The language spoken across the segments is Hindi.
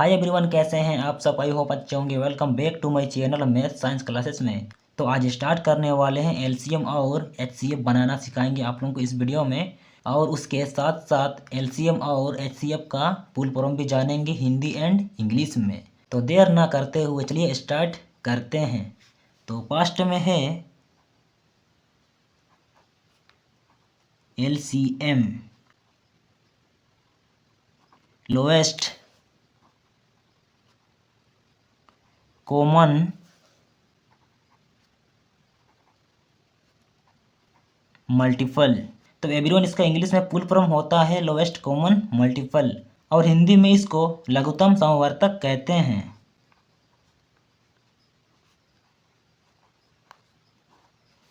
हाय एवरीवन, कैसे हैं आप सब। आई होप अच्छे होंगे। Welcome back to my channel math science classes में। तो आज स्टार्ट करने वाले हैं एलसीएम और एचसीएफ बनाना सिखाएंगे आप लोगों को इस वीडियो में। और उसके साथ साथ एलसीएम और एचसीएफ का फुल फॉर्म भी जानेंगे हिंदी एंड इंग्लिश में। तो देर ना करते हुए चलिए स्टार्ट करते हैं। तो फर्स्ट में है एलसीएम, लोएस्ट कॉमन मल्टीपल। तो एवरीवन इसका इंग्लिश में फुल फॉर्म होता है लोएस्ट कॉमन मल्टीपल, और हिंदी में इसको लघुत्तम समवर्तक कहते हैं।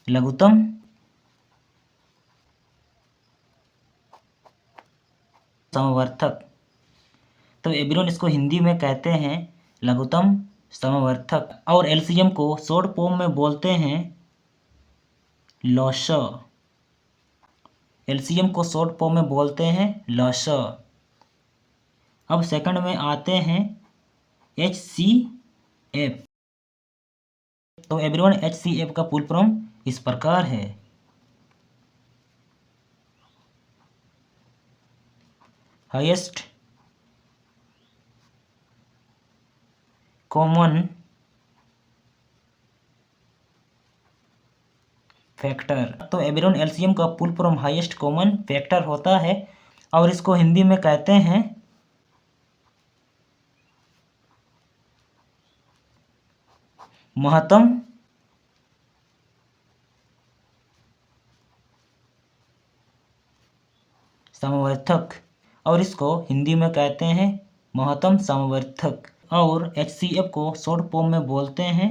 लघुत्तम समवर्तक। तो एवरीवन इसको हिंदी में कहते हैं लघुत्तम समवर्तक। और एलसीएम को शॉर्ट फॉर्म में बोलते हैं लॉस। एलसीएम को शॉर्ट फॉर्म में बोलते हैं लॉस। अब सेकंड में आते हैं एचसीएफ। तो एवरीवन एचसीएफ का फुल फॉर्म इस प्रकार है, हाईएस्ट कॉमन फैक्टर। तो एवरीवन एलसीएम का full form highest common factor होता है, और इसको हिंदी में कहते हैं महत्तम समवर्तक। और इसको हिंदी में कहते हैं महत्तम समवर्तक। और एचसीएफ को शॉर्ट फॉर्म में बोलते हैं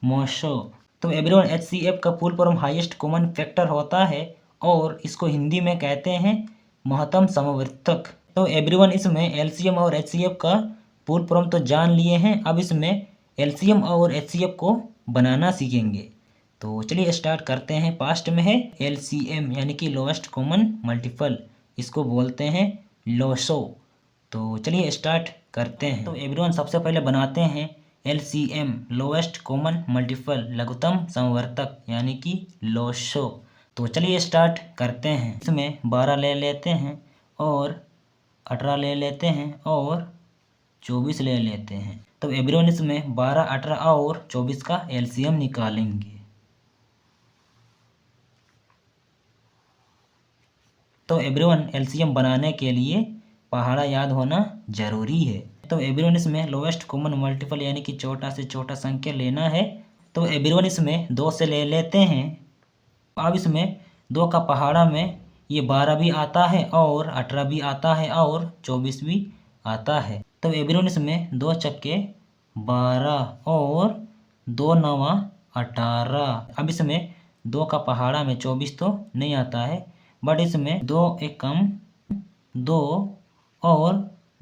मोश। तो एवरीवन एचसीएफ का full form highest common factor होता है, और इसको हिंदी में कहते हैं महत्तम समवर्तक। तो एवरीवन इसमें एलसीएम और एचसीएफ का फुल फॉर्म तो जान लिए हैं। अब इसमें एलसीएम और एचसीएफ को बनाना सीखेंगे। तो चलिए स्टार्ट करते हैं। पास्ट में है एलसीएम यानी कि लोएस्ट कॉमन मल्टीपल, इसको बोलते हैं लोसो। तो चलिए स्टार्ट करते हैं। तो एवरीवन सबसे पहले बनाते हैं एलसीएम, लोएस्ट कॉमन मल्टीपल, लघुत्तम समवर्तक यानी कि लोसो। तो चलिए स्टार्ट करते हैं। इसमें 12 ले लेते हैं, और 18 ले लेते हैं, और 24 ले लेते हैं। तो एवरीवन इसमें 12, 18 और 24 का एलसीएम निकालेंगे। तो एवरीवन एलसीएम बनाने के लिए पहाड़ा याद होना जरूरी है। तो एवरीवन इसमें लोएस्ट कॉमन मल्टीपल यानी कि छोटा से छोटा संख्या लेना है। तो एवरीवन इसमें 2 से ले लेते हैं। अब इसमें 2 का पहाड़ा में ये 12 भी आता है, और 18 भी आता है, और 24 भी आता है। तो एवरीवन इसमें 2 चक्के 12 और 2 नवा 18। अब इसमें 2 का पहाड़ा में 24 तो नहीं आता है, बट इसमें 2 एक कम 2 और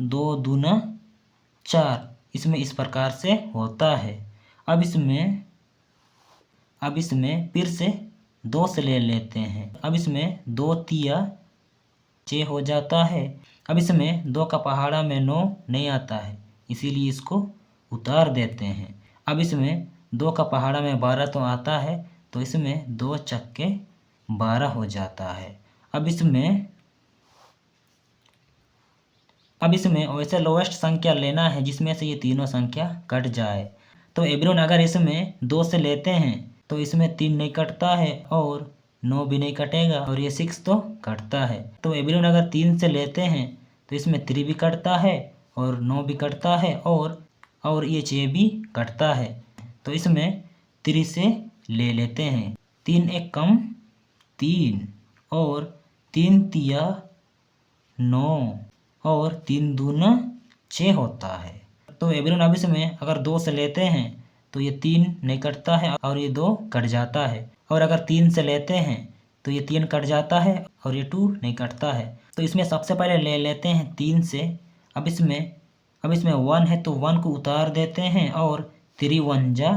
2 दूना 4, इसमें इस प्रकार से होता है। अब इसमें फिर से 2 से ले लेते हैं। अब इसमें 2 तिया 6 हो जाता है। अब इसमें 2 का पहाड़ा में 9 नहीं आता है, इसीलिए इसको उतार देते हैं। अब इसमें 2 का पहाड़ा में 12 तो आता है, तो इसमें 2 चक्के 12 हो जाता है। अब इसमें वैसे लोएस्ट संख्या लेना है जिसमें से ये तीनों संख्या कट जाए। तो एवरीवन अगर इसमें 2 से लेते हैं तो इसमें 3 नहीं कटता है, और 9 भी नहीं कटेगा, और ये 6 तो कटता है। तो एवरीवन अगर 3 से लेते हैं तो इसमें 3 भी कटता है, और 9 भी कटता है, और ये 6 भी कटता है। तो इसमें 3 से ले लेते हैं। 3 एक कम 3, और 3 तिया 9, और 3 दूना 6 होता है। तो एवरीवन अब इसमें अगर 2 से लेते हैं तो ये 3 नहीं कटता है, और ये 2 कट जाता है। और अगर 3 से लेते हैं तो ये 3 कट जाता है, और ये 2 नहीं कटता है। तो इसमें सबसे पहले ले लेते हैं 3 से। अब इसमें 1 है तो 1 को उतार देते हैं, और 3 1 जा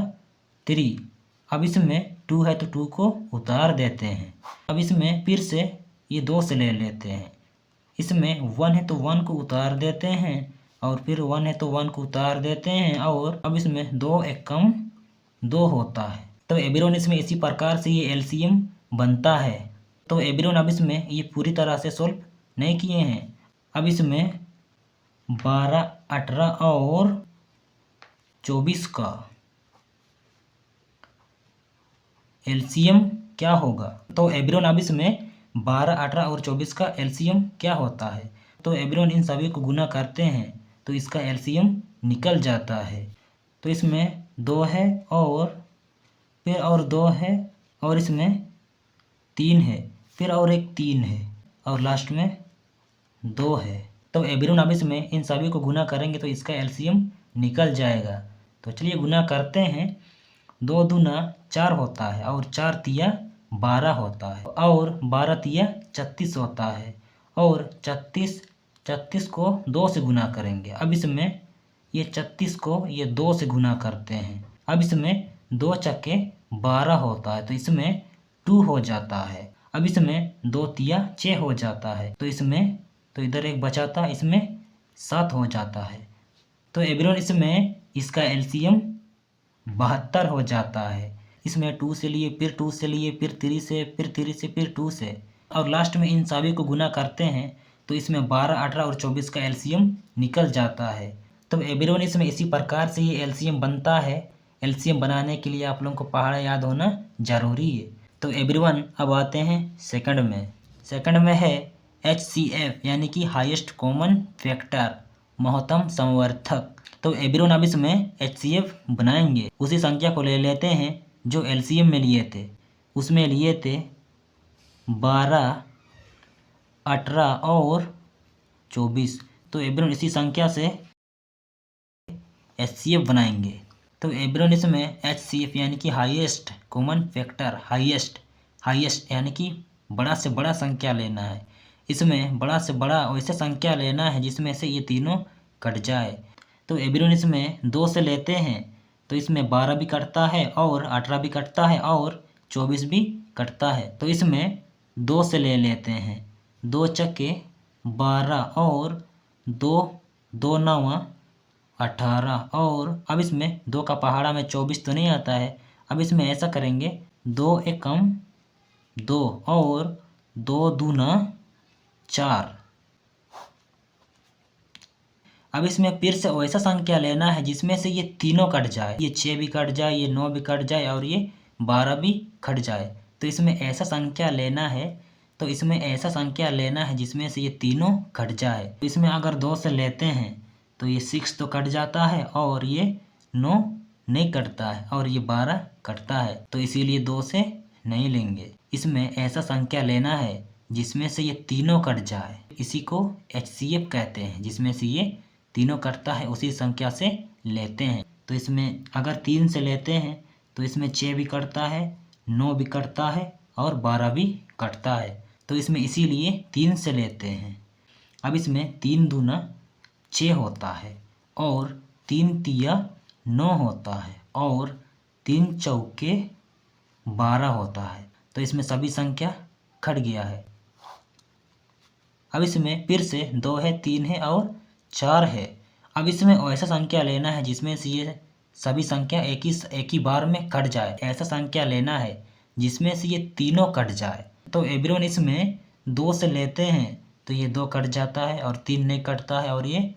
3। अब इसमें 2 है तो 2 को उतार देते हैं। अब इसमें फिर से ये 2 से ले लेते हैं। इसमें 1 है तो 1 को उतार देते हैं और फिर 1 है तो 1 को उतार देते हैं और अब इसमें 2 एक कम 2 होता है। तो एवरीवन इसमें इसी प्रकार से ये एलसीएम बनता है। तो एवरीवन अब इसमें ये पूरी तरह से सोल्व नहीं किए हैं। अब इसमें 12, 18 और 24 का एलसीएम क्या होगा। तो एवरीवन अब इसमें 12, 18 और 24 का एलसीएम क्या होता है। तो एवरीवन इन सभी को गुना करते हैं तो इसका एलसीएम निकल जाता है। तो इसमें 2 है और फिर और 2 है और इसमें 3 है, फिर और एक 3 है और लास्ट में 2 है। तो एवरीवन अब इसमें इन सभी को गुना करेंगे तो इसका एलसीएम निकल जाएगा। तो चलिए गुना करते हैं। 2 दूना 4 होता है और 4 तिया 12 होता है और 12 तिया 36 होता है और 36 को 2 से गुना करेंगे। अब इसमें ये 36 को ये 2 से गुना करते हैं। अब इसमें 2 चक्के 12 होता है तो इसमें 2 हो जाता है। अब इसमें 2 तिया 6 हो जाता है तो इसमें तो इधर एक बचाता है, इसमें 7 हो जाता है। तो एवरीवन इसमें इसका एलसीएम 72 हो जाता है। इसमें 2 से लिए, फिर 2 से लिए, फिर 3 से, फिर 3 से, फिर 2 से और लास्ट में इन सभी को गुना करते हैं तो इसमें 12, 18 और 24 का एलसीएम निकल जाता है। तो एवरीवन इसमें इसी प्रकार से ये एलसीएम बनता है। एलसीएम बनाने के लिए आप लोगों को पहाड़ा याद होना ज़रूरी है। तो एवरीवन अब आते हैं सेकंड में। सेकंड में है HCF यानी कि हाईएस्ट कॉमन फैक्टर, महत्तम समवर्धक। तो एवरीवन अब इसमें HCF बनाएंगे। उसी संख्या को ले लेते हैं जो एलसीएम में लिए थे। उसमें लिए थे 12, 18 और 24। तो एवरीवन इसी संख्या से HCF बनाएंगे। तो एवरीवन इसमें HCF यानी कि हाईएस्ट कॉमन फैक्टर, हाईएस्ट यानी कि बड़ा से बड़ा संख्या लेना है। इसमें बड़ा से बड़ा वैसे संख्या लेना है जिसमें से ये तीनों कट जाए। तो एवरीवन इसमें 2 से लेते हैं तो इसमें 12 भी कटता है और 18 भी कटता है और 24 भी कटता है। तो इसमें 2 से ले लेते हैं। 2 चक्के 12 और 2 9 18 और अब इसमें 2 का पहाड़ा में 24 तो नहीं आता है। अब इसमें ऐसा करेंगे 2 एकम 2 और 2 दूना 4। अब इसमें फिर से वैसा संख्या लेना है जिसमें से ये तीनों कट जाए, ये 6 भी कट जाए, ये 9 भी कट जाए और ये 12 भी कट जाए। तो इसमें ऐसा संख्या लेना है जिसमें से ये तीनों कट जाए। तो इसमें अगर 2 से लेते हैं तो ये 6 तो कट जाता है और ये 9 नहीं कटता है और ये 12 कटता है। तो इसीलिए 2 से नहीं लेंगे। इसमें ऐसा संख्या लेना है जिसमें से ये तीनों कट जाए। इसी को HCF कहते हैं। जिसमें से ये तीनों कटता है उसी संख्या से लेते हैं। तो इसमें अगर 3 से लेते हैं तो इसमें 6 भी कटता है, 9 भी कटता है और 12 भी कटता है। तो इसमें इसीलिए 3 से लेते हैं। अब इसमें 3 दूना 6 होता है और 3 तिया 9 होता है और 3 चौके 12 होता है। तो इसमें सभी संख्या कट गया है। अब इसमें फिर से 2 है, 3 है और 4 है। अब इसमें ऐसा संख्या लेना है जिसमें से ये सभी संख्या एक ही बार में कट जाए। ऐसा संख्या लेना है जिसमें से ये तीनों कट जाए। तो एवरीवन इसमें 2 से लेते हैं तो ये 2 कट जाता है और 3 नहीं कटता है और ये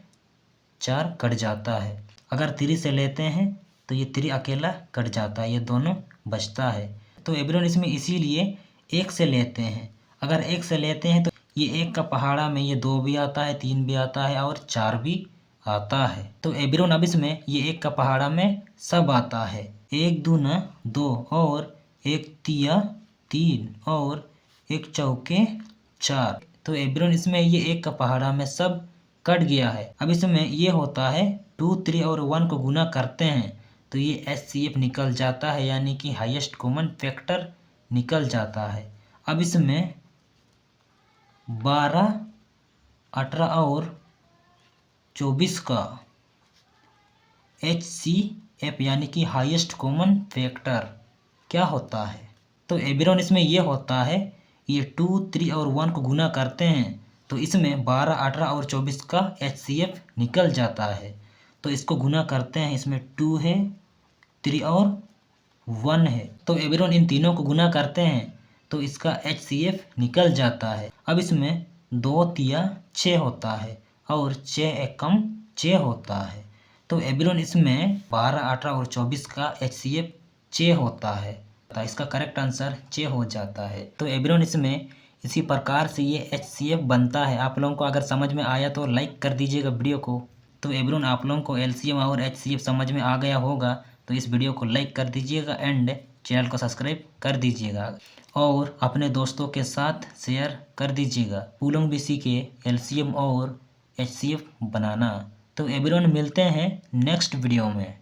4 कट जाता है। अगर 3 से लेते हैं तो ये 3 अकेला कट जाता है, ये दोनों बचता है। तो एवरीवन इसमें इसीलिए 1 से लेते हैं। अगर 1 से लेते हैं तो ये 1 का पहाड़ा में ये 2 भी आता है, 3 भी आता है और 4 भी आता है। तो एवरीवन अब इसमें ये 1 का पहाड़ा में सब आता है। 1 दूना 2 और 1 तिया 3 और 1 चौके 4। तो एवरीवन इसमें ये 1 का पहाड़ा में सब कट गया है। अब इसमें ये होता है 2, 3 और 1 को गुना करते हैं तो ये HCF निकल जाता है यानी कि हाईएस्ट कॉमन फैक्टर निकल जाता है। अब इसमें 12, 18 और 24 का HCF यानी कि हाईएस्ट कॉमन फैक्टर क्या होता है। तो एवरीवन इसमें ये होता है, ये 2, 3 और 1 को गुना करते हैं तो इसमें 12, 18 और 24 का HCF निकल जाता है। तो इसको गुना करते हैं, इसमें 2 है, 3 और 1 है। तो एवरीवन इन तीनों को गुना करते हैं तो इसका HCF निकल जाता है। अब इसमें 2 तिया 6 होता है और 6 एकम 6 होता है। तो एवरीवन इसमें 12, 18 और 24 का HCF 6 होता है। तो इसका करेक्ट आंसर 6 हो जाता है। तो एवरीवन इसमें इसी प्रकार से ये HCF बनता है। आप लोगों को अगर समझ में आया तो लाइक कर दीजिएगा वीडियो को। तो एवरीवन आप लोगों को LCM और HCF समझ में आ गया होगा तो इस वीडियो को लाइक कर दीजिएगा एंड चैनल को सब्सक्राइब कर दीजिएगा और अपने दोस्तों के साथ शेयर कर दीजिएगा। वो लोग भी सीखे LCM और HCF बनाना। तो एवरीवन मिलते हैं नेक्स्ट वीडियो में।